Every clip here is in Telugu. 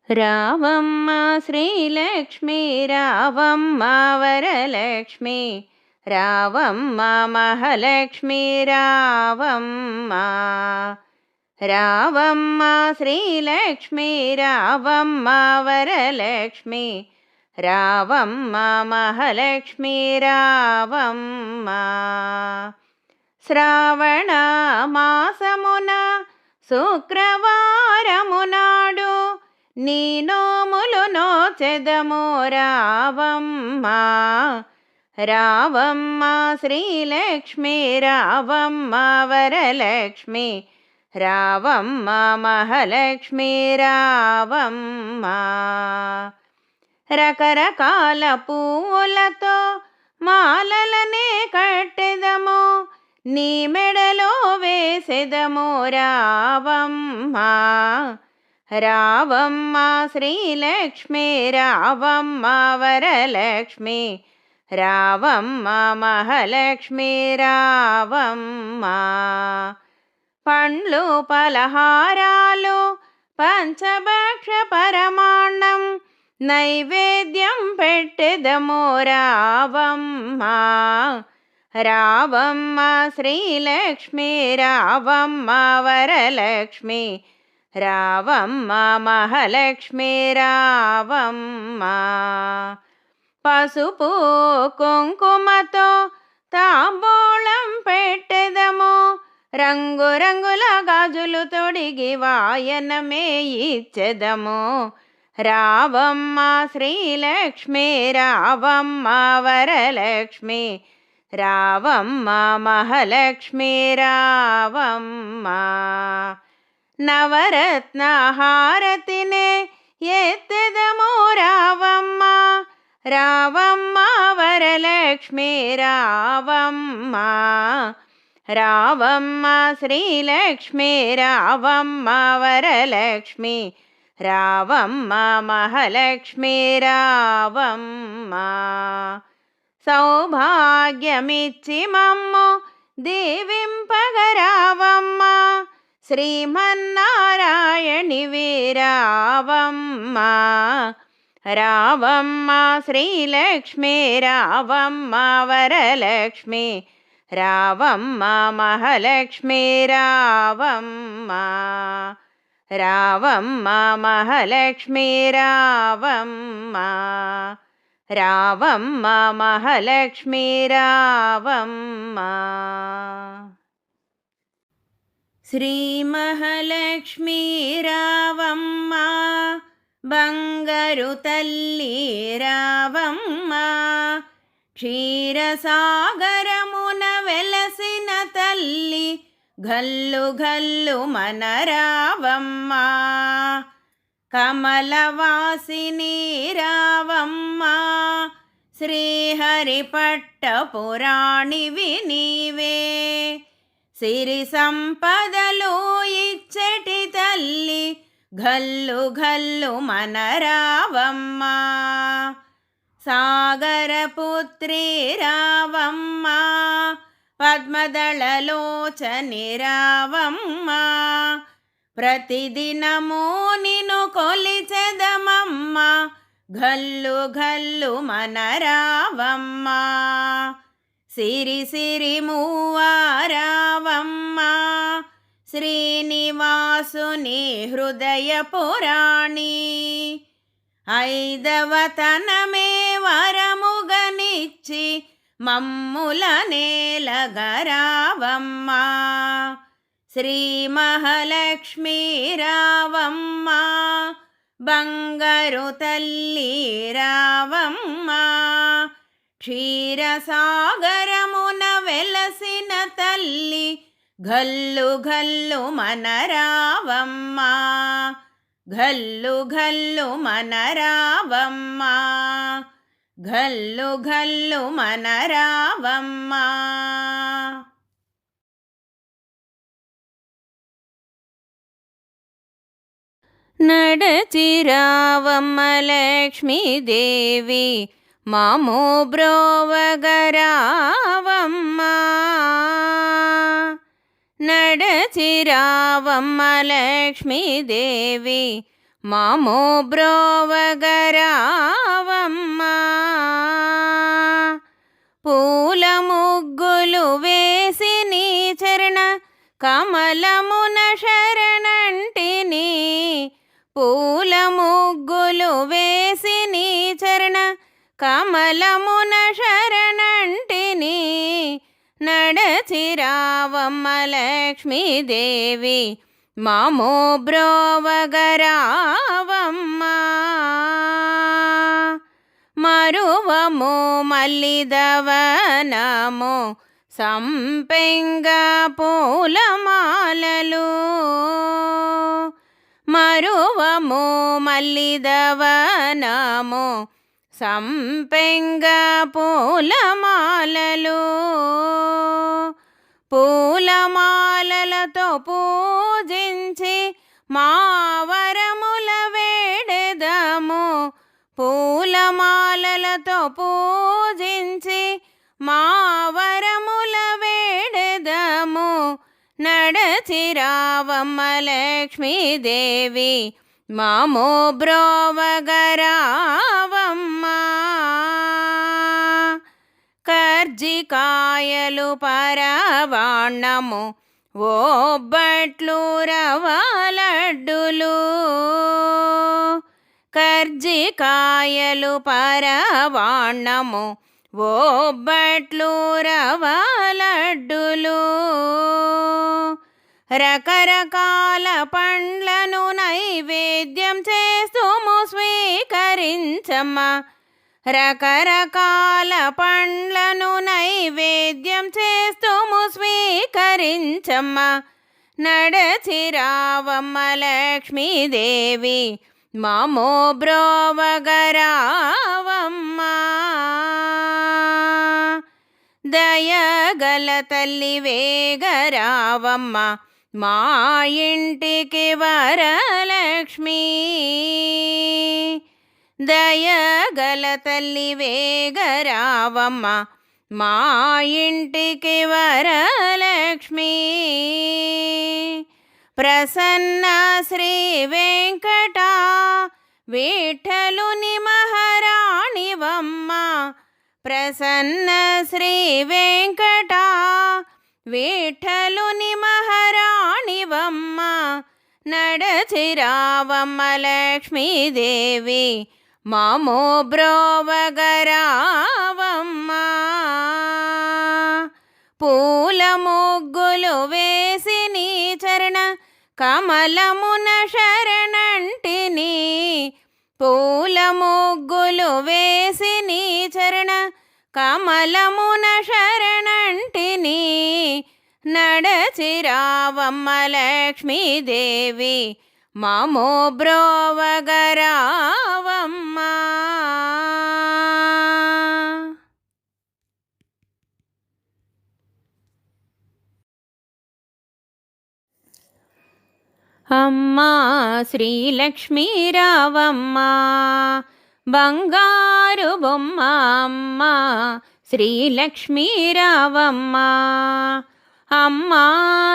రావమ్మ శ్రీలక్ష్మి రావమ్మ వరలక్ష్మి రావమ్మ మహాలక్ష్మి రావమ్మ రావమ్మ శ్రీలక్ష్మి రావమ్మ వరలక్ష్మి రావమ్మ మహాలక్ష్మి రావమ్మ శ్రావణ మాసమున శుక్రవారము నాడు నీ నోములు నోచెదము రావమ్మ రావమ్మ శ్రీలక్ష్మి రావమ్మ వరలక్ష్మి రావమ్మ మహాలక్ష్మి రావమ్మ రకరకాల పూలతో మాలలనే కట్టెదము నీ మెడలో వేసెదము రావమ్మ రావమ్మ శ్రీలక్ష్మి రావమ్మ వరలక్ష్మి రావమ్మ మహాలక్ష్మి రావమ్మ పండ్లు పలహారాలు పంచభక్ష పరమాన్నం నైవేద్యం పెట్టెదము రావమ్మ రావమ్మ శ్రీలక్ష్మి రావమ్మ వరలక్ష్మి రావమ్మ మహాలక్ష్మి రావమ్మ పసుపు కుంకుమతో తాంబూలం పెట్టెదము రంగురంగుల గాజులు తొడిగి వాయనమే ఇచ్చెదము రావమ్మ శ్రీలక్ష్మి రావమ్మ వరలక్ష్మి రావమ్మ మహాలక్ష్మి రావమ్మ నవరత్న హారతినే ఎత్తెదము రావమ్మ రావమ్మ వరలక్ష్మి రావమ్మ రావమ్మ శ్రీలక్ష్మి రావమ్మ వరలక్ష్మి రావమ్మ మహాలక్ష్మి రావమ్మ సౌభాగ్యమిచ్చి మమ్ము దీవింపగరావమ్మ శ్రీమన్నారాయణివి రావమ్మ రావమ్మ శ్రీలక్ష్మి రావమ్మ వరలక్ష్మి రావమ్మ మహాలక్ష్మి రావమ్మ రావమ్మ మహాలక్ష్మి రావమ్మ రావమ్మ మహాలక్ష్మి రావమ్మ శ్రీ మహాలక్ష్మి రావమ్మ బంగారు తల్లి రావమ్మ క్షీరసాగరమున వెలసిన తల్లి గల్లు గల్లు మన రావమ్మ కమలవాసిని రావమ్మ శ్రీహరిపట్ట పురాణివి నీవే సిరి సంపదలు ఇచ్చటి తల్లి గల్లు గల్లు మన రావమ్మ సాగరపుత్రి రావమ్మ పద్మదళలోచని రావమ్మ ప్రతిదినము నిన్ను కొలిచెదమమ్మ గల్లు గల్లు మన రావమ్మ సిరి సిరి మూవా రావమ్మ శ్రీనివాసుని హృదయ పురాణి ఐదవతనమే వరముగనిచ్చి మమ్ముల నేలగరావమ్మ శ్రీ మహాలక్ష్మి రావమ్మ బంగారు తల్లి రావమ్మ క్షీరసాగరమున వెలసిన తల్లి గల్లు గల్లు మన రావమ్మ గల్లు గల్లు మన రావమ్మ గల్లు గల్లు మన రావమ్మ నడచి రావమ్మ లక్ష్మీదేవి మాము బ్రోవగరావమ్మ నడచి రావమ్మ లక్ష్మీదేవి మామో బ్రోవగరావమ్మా. పూల ముగ్గులు వేసి నీ చరణ కమలమున శరణంటిని. పూల ముగ్గులు వేసి నీ చరణ కమలమున శరణంటిని. నడచిరావమ్మ లక్ష్మీదేవి మామో బ్రోవగరావమ్మా. మరువము మల్లిదవనము సంపెంగ పూలమాలలు. మరువము మల్లిదవనము సంపెంగ పూలమాలలు. పూలమాలలతో పూజించి మా వరముల వేడెదము. పూలమాలలతో పూజించి మా వరముల వేడెదము. నడచిరావమ్మ లక్ష్మీదేవి మామో బ్రోవగరావమ్మా. కర్జికాయలు పరవాణము ఓబ్బట్లు రవ్వలడ్డులు. కర్జికాయలు పరవాణము ఓబ్బట్లు రవ్వలడ్డులు. రకరకాల పండ్లను నైవేద్యం చేస్తుము స్వీకరించమ్మా. రకరకాల పండ్లను నైవేద్యం చేస్తుము స్వీకరించమ్మా. నడచిరావమ్మ లక్ష్మీదేవి మామో బ్రోవగరావమ్మా. దయగల తల్లి వేగరావమ్మ మా ఇంటికి వరలక్ష్మి. దయగల తల్లి వేగరావమ్మ మా ఇంటికి వరలక్ష్మి. ప్రసన్న శ్రీ వెంకట విఠలుని మహారాణివమ్మ. ప్రసన్న శ్రీ వెంకట విఠలుని మహారాణివమ్మ. నడచిరావమ్మ లక్ష్మీదేవి మామో బ్రోవగరావమ్మా. పూల ముగ్గులు వేసి నీ చరణ కమలమున శరణంటిని. పూల ముగ్గులు వేసి నీ చరణ కమలమున శరణంటిని. నడచిరావమ్మ లక్ష్మీదేవి మామో బ్రోవగరావమ్మా. అమ్మా శ్రీలక్ష్మీ రావమ్మా బంగారు బొమ్మ. అమ్మా శ్రీలక్ష్మీ రావమ్మా. అమ్మా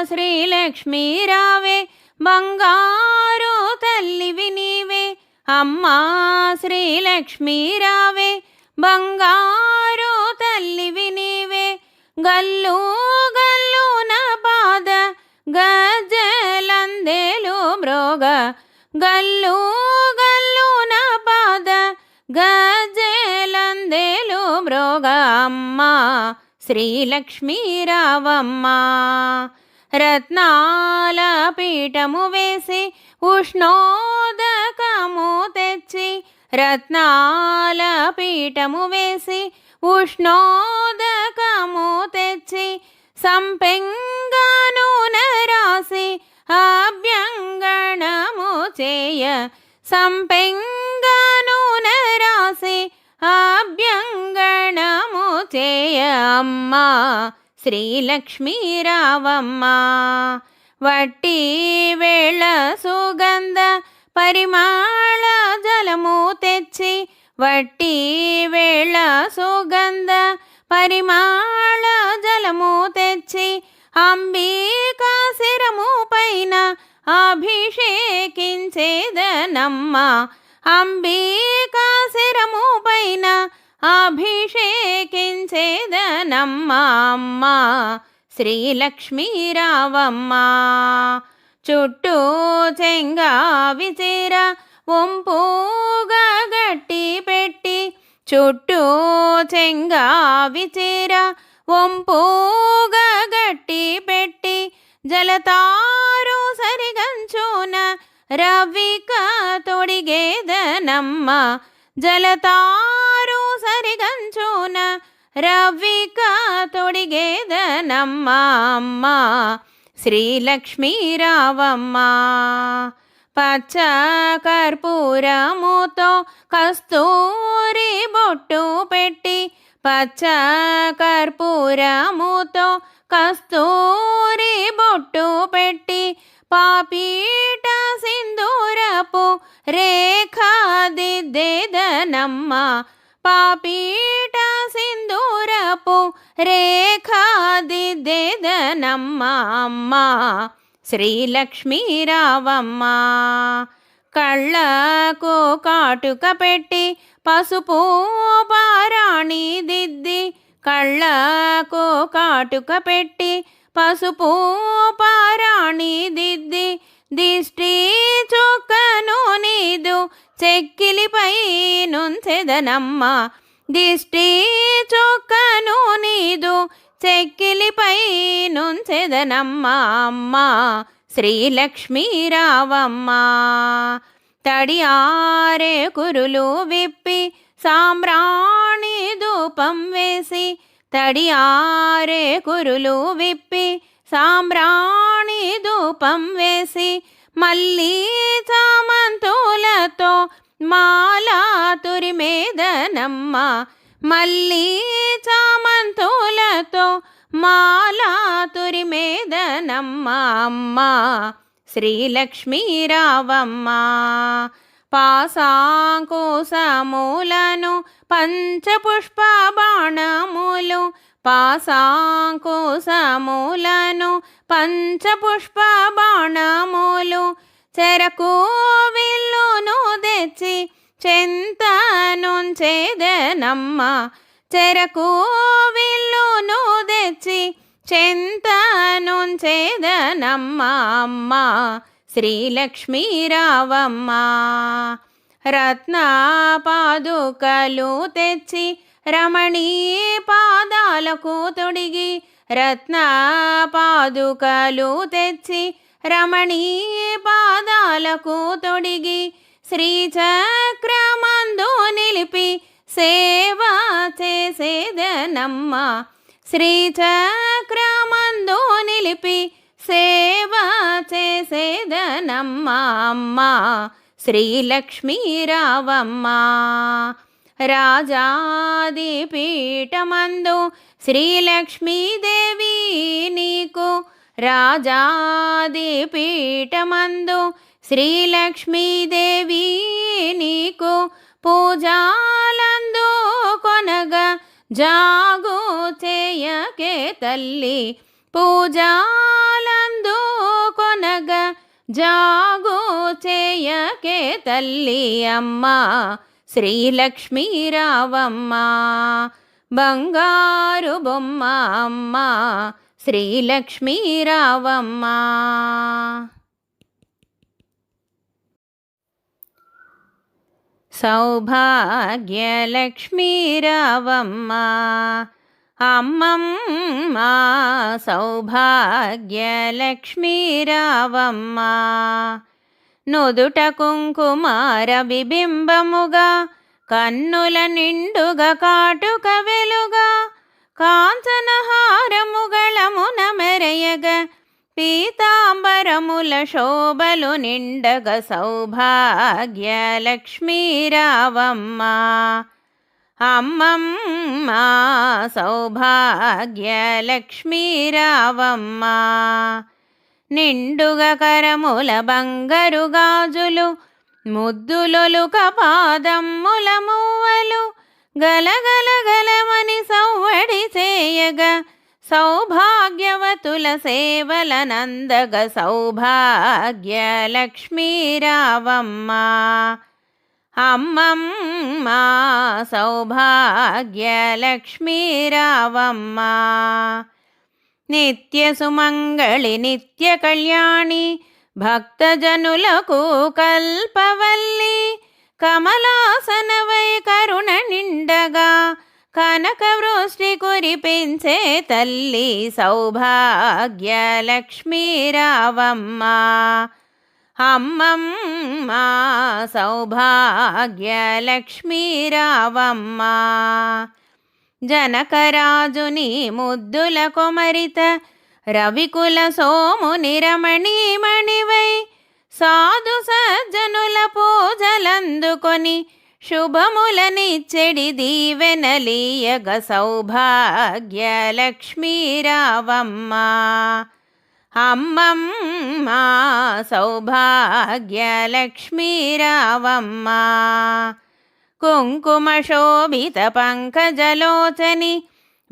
శ్రీలక్ష్మీ రావే బంగారు తల్లివి నీవే. అమ్మా శ్రీలక్ష్మీ రావే బంగారు తల్లివి నీవే. గల్లు గల్లున పాద గజ్జలందేలు మ్రోగ. గల్లు గల్లున పాద గజ్జలందేలు మ్రోగ. అమ్మా శ్రీలక్ష్మీ రావమ్మా. రత్నాల పీఠము వేసి ఉష్ణోదకము తెచ్చి. రత్నాల పీఠము వేసి ఉష్ణోదకము తెచ్చి. సంపెంగా నూనె రాసి అభ్యంగణము చేయ. సంపెంగా నూనె రాసి అభ్యంగణము చేయ. అమ్మా శ్రీలక్ష్మీ రావమ్మా. వట్టి వేళ సుగంధ పరిమళ జలము తెచ్చి. వట్టి వేళ సుగంధ పరిమళ జలము తెచ్చి. అంబికా శిరము పైన అభిషేకించేదనమ్మ అంబికా శిరము పైన అభిషేకించేదనమ్మ అమ్మ శ్రీలక్ష్మీ రావమ్మ చుట్టూ చెంగావి చీర వంపుగా గట్టి పెట్టి చుట్టూ చెంగావి చీర వంపుగా గట్టి పెట్టి జలతారు సరిగంచున రవిక తొడిగేదనమ్మ జలతారు సరిగంచున రవిక తొడిగేదనమ్మ అమ్మ శ్రీలక్ష్మీ రావమ్మ పచ్చ కర్పూరముతో కస్తూరి బొట్టు పెట్టి పచ్చ కర్పూరముతో కస్తూరి బొట్టు పెట్టి పాపీట సింధూరపు రేఖా దిద్దేదనమ్మ పాపీట సింధూరపు రేఖా దిద్దేదనమ్మ అమ్మ శ్రీలక్ష్మీ రావమ్మ కళ్ళకు కాటుక పెట్టి పసుపు పారాణి దిద్ది కళ్ళకు కాటుక పెట్టి పసుపు పారాణి దిద్ది దిష్టి చుక్కను నీదు చెక్కిలిపై నుంచెదనమ్మ దిష్టి చుక్కను నీదు చెక్కిలిపై నుంచెదనమ్మ అమ్మ శ్రీలక్ష్మీ రావమ్మ తడియారే కురులు విప్పి సాంబ్రాణి ధూపం వేసి తడియారే కురులు విప్పి సాంబ్రాణి ధూపం వేసి మళ్ళీ చామంతులతో మాలా తురిమేదనమ్మ మళ్ళీ చామంతులతో మాలా తురిమేదనమ్మ అమ్మ శ్రీలక్ష్మీ రావమ్మ పాశాంకుశములను పంచపుష్ప బాణములు పాశాంకుశములను పంచపుష్ప బాణములు చెరకు విల్లును తెచ్చి చెంతనుంచేదనమ్మ చెరకు విల్లును తెచ్చి చెంతనుంచేదనమ్మ అమ్మ శ్రీలక్ష్మీ రావమ్మ రత్న పాదుకలు తెచ్చి రమణీ పాదాలకు తొడిగి రత్న పాదుకలు తెచ్చి రమణీ పాదాలకు తొడిగి శ్రీచక్రమందు నిలిపి సేవ చేసేదనమ్మ శ్రీచక్రమందు నిలిపి సేవ చేసేదనమ్మ అమ్మ శ్రీలక్ష్మీ రావమ్మ రాజాది పీఠమందు శ్రీలక్ష్మీదేవి నీకు రాజాది పీఠమందు శ్రీలక్ష్మీదేవి నీకు పూజాలందు కొనగా జాగు చేయకే తల్లి పూజాలందు కొనగా జాగు చేయకే తల్లి అమ్మ శ్రీలక్ష్మీ రావమ్మ బంగారు బొమ్మ అమ్మ శ్రీలక్ష్మీ రావమ్మ సౌభాగ్యలక్ష్మీ రావమ్మ అమ్మమ్మ సౌభాగ్యలక్ష్మీ రావమ్మ నుదుట కుంకుమార బింబముగా కన్నుల నిండుగా కాటుక వెలుగా కాంచనహారముగళమున మెరయగా పీతాంబరముల శోభలు నిండగ సౌభాగ్యలక్ష్మీ రావమ్మ అమ్మమ్మ సౌభాగ్యలక్ష్మీ రావమ్మ నిండుగా కరముల బంగారు గాజులు ముద్దులొలుక పాదమ్ముల మువ్వలు గలగల గలమని సవ్వడి చేయగా సౌభాగ్యవతుల సేవలనందగ సౌభాగ్యలక్ష్మీ రావమ్మ. అమ్మమ్మ సౌభాగ్యలక్ష్మీ రావమ్మ. నిత్య సుమంగళి నిత్య కళ్యాణి భక్తజనులకు కల్పవల్లి. కమలాసనవై కరుణ నిండగా కనక వృష్టి కురిపించే తల్లి సౌభాగ్యలక్ష్మీ రావమ్మ. అమ్మమ్మ సౌభాగ్యలక్ష్మీ రావమ్మ. జనకరాజుని ముద్దుల కొమరిత రవికుల సోముని రమణీమణివై సాధు సజ్జనుల పూజలందుకొని శుభములనిచ్చెడి దీవెనలీయగ సౌభాగ్యలక్ష్మీ రావమ్మ. అమ్మమ్మ సౌభాగ్యలక్ష్మీ రావమ్మ. కుంకుమ శోభిత పంకజలోచని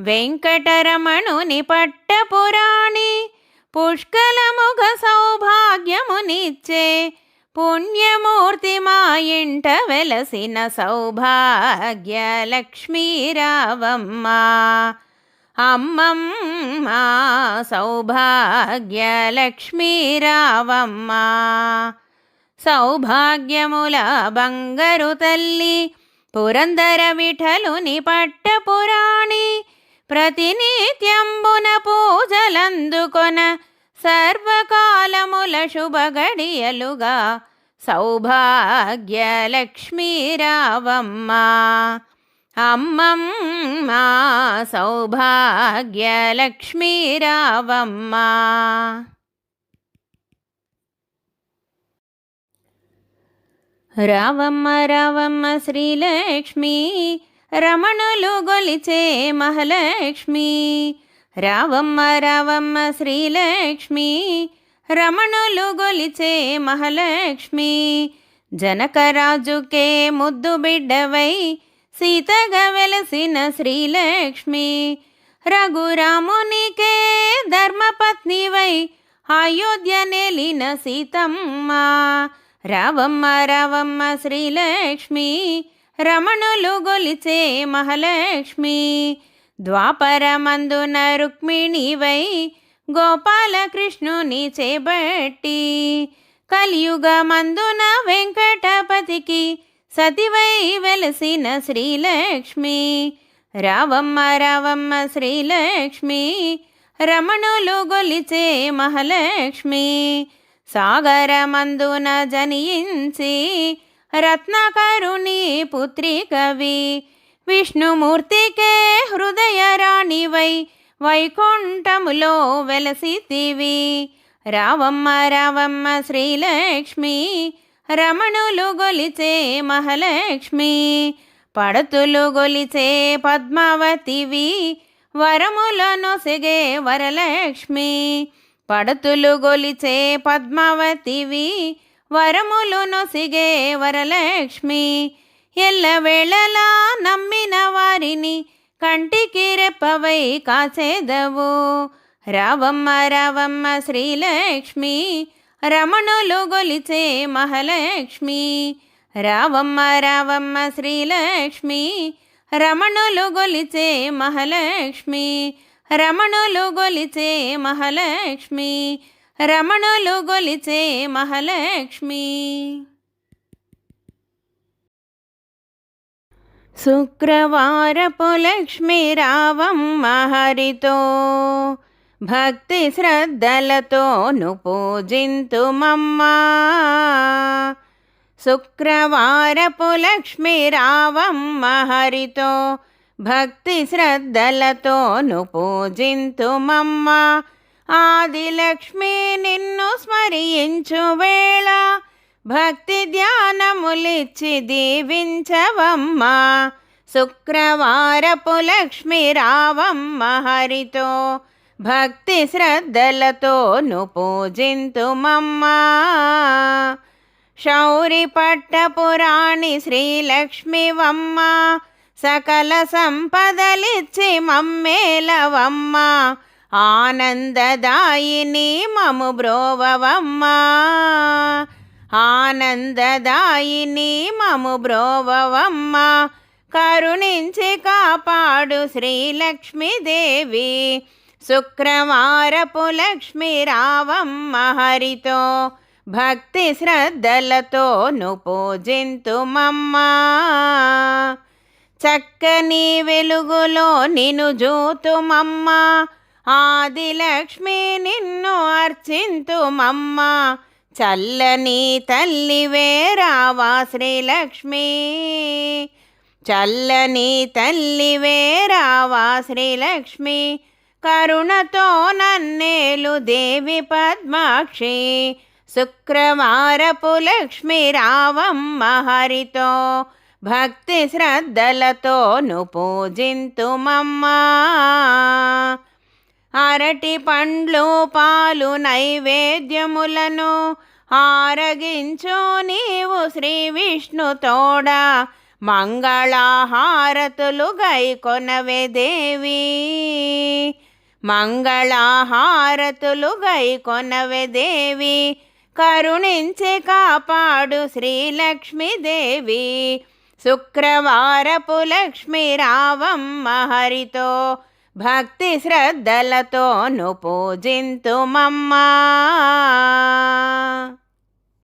వెంకటరమణుని పట్టపురాణి పుష్కలముఖ సౌభాగ్యమునిచ్చే పుణ్యమూర్తి మా ఇంట వెలసిన సౌభాగ్యలక్ష్మీ రావమ్మ. అమ్మమ్మ సౌభాగ్యలక్ష్మీ రావమ్మ. సౌభాగ్యముల బంగారు తల్లి పురందర విఠలుని పట్టపురాణి ప్రతినిత్యంబున పూజలందుకొన సర్వకాలముల శుభగడియలుగా సౌభాగ్యలక్ష్మీ రావమ్మ. అమ్మమ్మ సౌభాగ్యలక్ష్మీ రావమ్మ. రావమ్మ రావమ్మ శ్రీలక్ష్మి రమణులు గొలిచే మహాలక్ష్మి. రావమ్మ రావమ్మ శ్రీలక్ష్మి రమణులు గొలిచే మహాలక్ష్మి. జనకరాజుకే ముద్దు బిడ్డవై సీతగా వెలసిన శ్రీలక్ష్మి. రఘురామునికే ధర్మపత్నివై అయోధ్య నెలిన సీతమ్మ. రావమ్మ రావమ్మ శ్రీలక్ష్మి రమణులు గొలిచే మహాలక్ష్మి. ద్వాపరమందున రుక్మిణివై గోపాలకృష్ణుని చేబట్టి కలియుగమందున వెంకటపతికి సతివై వెలసిన శ్రీలక్ష్మి. రావమ్మ రావమ్మ శ్రీలక్ష్మి రమణులు గొలిచే మహాలక్ష్మి. సాగరమందున జనించి రత్నకరుని పుత్రికవి విష్ణుమూర్తికే హృదయ రాణివై వైకుంఠములో వెలసితివి. రావమ్మ రావమ్మ శ్రీలక్ష్మి రమణులు గొలిచే మహాలక్ష్మి. పడతులు గొలిచే పద్మావతివి వరములను సెగే వరలక్ష్మి. పడతులు గొలిచే పద్మావతివి వరములు నొసిగే వరలక్ష్మి. ఎల్లవేళలా నమ్మిన వారిని కంటికి రెప్పవై కాచేదవు. రావమ్మ రావమ్మ శ్రీలక్ష్మి రమణులు గొలిచే మహాలక్ష్మి. రావమ్మ రావమ్మ శ్రీలక్ష్మి రమణులు గొలిచే మహాలక్ష్మి. రమణులు గొలిచే మహాలక్ష్మి. రమణులు గొలిచే మహాలక్ష్మి. శుక్రవారపు లక్ష్మి రావమ్మ హరితో భక్తి శ్రద్ధలతోను పూజింతుమమ్మా. శుక్రవారపు లక్ష్మి రావమ్మ హరితో భక్తి శ్రద్ధలతోను పూజింతుమమ్మా. ఆదిలక్ష్మి నిన్ను స్మరించు వేళ భక్తి ధ్యానములిచ్చి దీవించవమ్మా. శుక్రవారపు లక్ష్మి రావమ్మ హరితో భక్తి శ్రద్ధలతోను పూజింతుమమ్మా. శౌరి పట్టపురాణి శ్రీలక్ష్మివమ్మ సకల సంపదలిచ్చి మమ్మేలవమ్మ, ఆనందదాయిని మము బ్రోవవమ్మ, ఆనందదాయిని మము బ్రోవవమ్మ. కరుణించి కాపాడు శ్రీలక్ష్మీదేవి, శుక్రవారపు లక్ష్మి రావమ్మ హరితో, భక్తి శ్రద్ధలతోను పూజింతుమమ్మా. చక్కని వెలుగులో నిన్ను జూతుమమ్మా, ఆదిలక్ష్మి నిన్ను అర్చింతుమమ్మా. చల్లని తల్లివే రావా శ్రీలక్ష్మి, చల్లని తల్లివే రావా శ్రీలక్ష్మి. కరుణతో నన్నేలు దేవి పద్మాక్షి, శుక్రవారపు లక్ష్మి రావమ్మ హరితో, భక్తి శ్రద్ధలతోను పూజింతుమమ్మా. అరటి పండ్లు పాలు నైవేద్యములను ఆరగించు నీవు శ్రీ విష్ణు తోడా, మంగళహారతులు గైకొనవే దేవి, మంగళహారతులు గైకొనవే దేవి. కరుణించి కాపాడు శ్రీలక్ష్మీదేవి, శుక్రవారపు లక్ష్మి రావమ్మ హరితో, భక్తి శ్రద్ధలతోను పూజింతుమమ్మా.